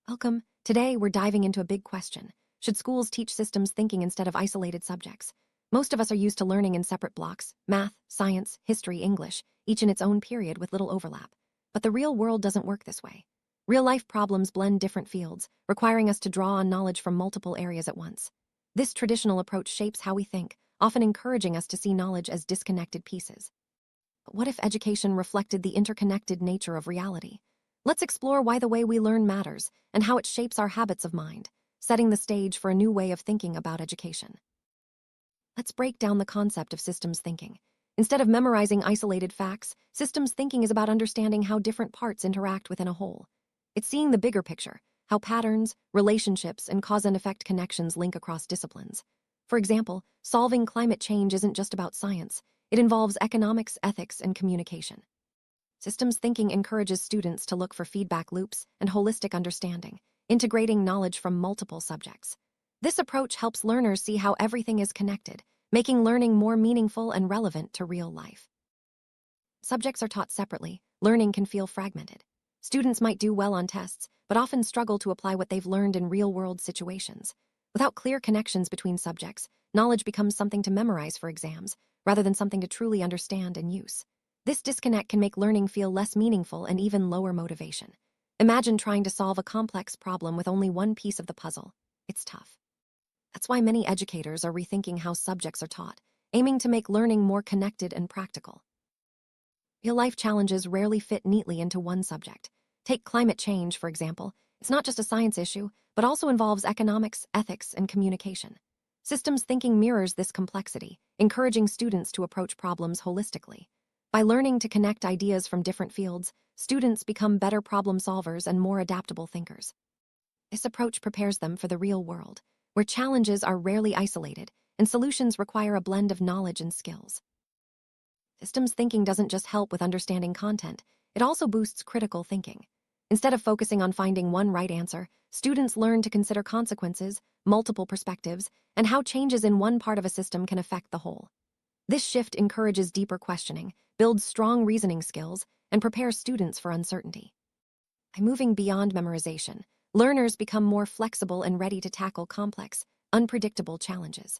Welcome. Today, we're diving into a big question. Should schools teach systems thinking instead of isolated subjects? Most of us are used to learning in separate blocks: math, science, history, English, each in its own period with little overlap. But the real world doesn't work this way. Real-life problems blend different fields, requiring us to draw on knowledge from multiple areas at once. This traditional approach shapes how we think, often encouraging us to see knowledge as disconnected pieces. But what if education reflected the interconnected nature of reality? Let's explore why the way we learn matters and how it shapes our habits of mind, setting the stage for a new way of thinking about education. Let's break down the concept of systems thinking. Instead of memorizing isolated facts, systems thinking is about understanding how different parts interact within a whole. It's seeing the bigger picture, how patterns, relationships, and cause and effect connections link across disciplines. For example, solving climate change isn't just about science. It involves economics, ethics, and communication. Systems thinking encourages students to look for feedback loops and holistic understanding, integrating knowledge from multiple subjects. This approach helps learners see how everything is connected, making learning more meaningful and relevant to real life. Subjects are taught separately, learning can feel fragmented. Students might do well on tests, but often struggle to apply what they've learned in real-world situations. Without clear connections between subjects, knowledge becomes something to memorize for exams, rather than something to truly understand and use. This disconnect can make learning feel less meaningful and even lower motivation. Imagine trying to solve a complex problem with only one piece of the puzzle. It's tough. That's why many educators are rethinking how subjects are taught, aiming to make learning more connected and practical. Real-life challenges rarely fit neatly into one subject. Take climate change, for example. It's not just a science issue, but also involves economics, ethics, and communication. Systems thinking mirrors this complexity, encouraging students to approach problems holistically. By learning to connect ideas from different fields, students become better problem solvers and more adaptable thinkers. This approach prepares them for the real world, where challenges are rarely isolated and solutions require a blend of knowledge and skills. Systems thinking doesn't just help with understanding content, it also boosts critical thinking. Instead of focusing on finding one right answer, students learn to consider consequences, multiple perspectives, and how changes in one part of a system can affect the whole. This shift encourages deeper questioning, builds strong reasoning skills, and prepares students for uncertainty. By moving beyond memorization, learners become more flexible and ready to tackle complex, unpredictable challenges.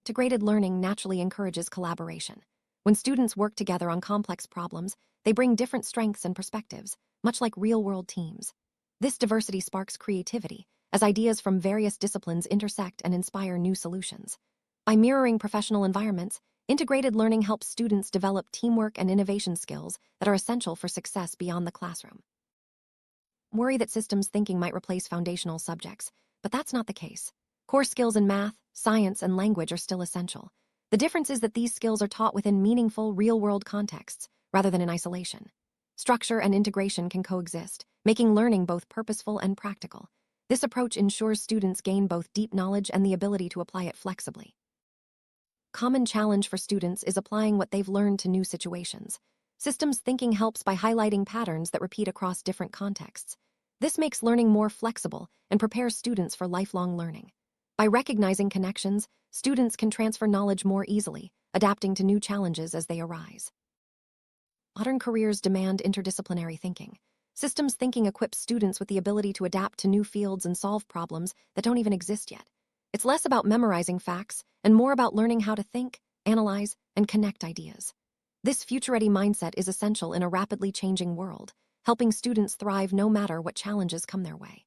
Integrated learning naturally encourages collaboration. When students work together on complex problems, they bring different strengths and perspectives, much like real-world teams. This diversity sparks creativity, as ideas from various disciplines intersect and inspire new solutions. By mirroring professional environments, integrated learning helps students develop teamwork and innovation skills that are essential for success beyond the classroom. Worry that systems thinking might replace foundational subjects, but that's not the case. Core skills in math, science, and language are still essential. The difference is that these skills are taught within meaningful, real-world contexts, rather than in isolation. Structure and integration can coexist, making learning both purposeful and practical. This approach ensures students gain both deep knowledge and the ability to apply it flexibly. Common challenge for students is applying what they've learned to new situations. Systems thinking helps by highlighting patterns that repeat across different contexts. This makes learning more flexible and prepares students for lifelong learning. By recognizing connections, students can transfer knowledge more easily, adapting to new challenges as they arise. Modern careers demand interdisciplinary thinking. Systems thinking equips students with the ability to adapt to new fields and solve problems that don't even exist yet. It's less about memorizing facts and more about learning how to think, analyze, and connect ideas. This future-ready mindset is essential in a rapidly changing world, helping students thrive no matter what challenges come their way.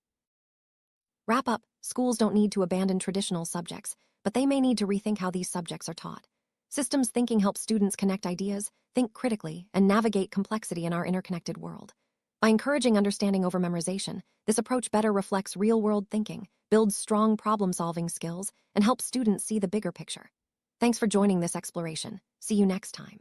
Wrap up, schools don't need to abandon traditional subjects, but they may need to rethink how these subjects are taught. Systems thinking helps students connect ideas, think critically, and navigate complexity in our interconnected world. By encouraging understanding over memorization, this approach better reflects real-world thinking, builds strong problem-solving skills, and helps students see the bigger picture. Thanks for joining this exploration. See you next time.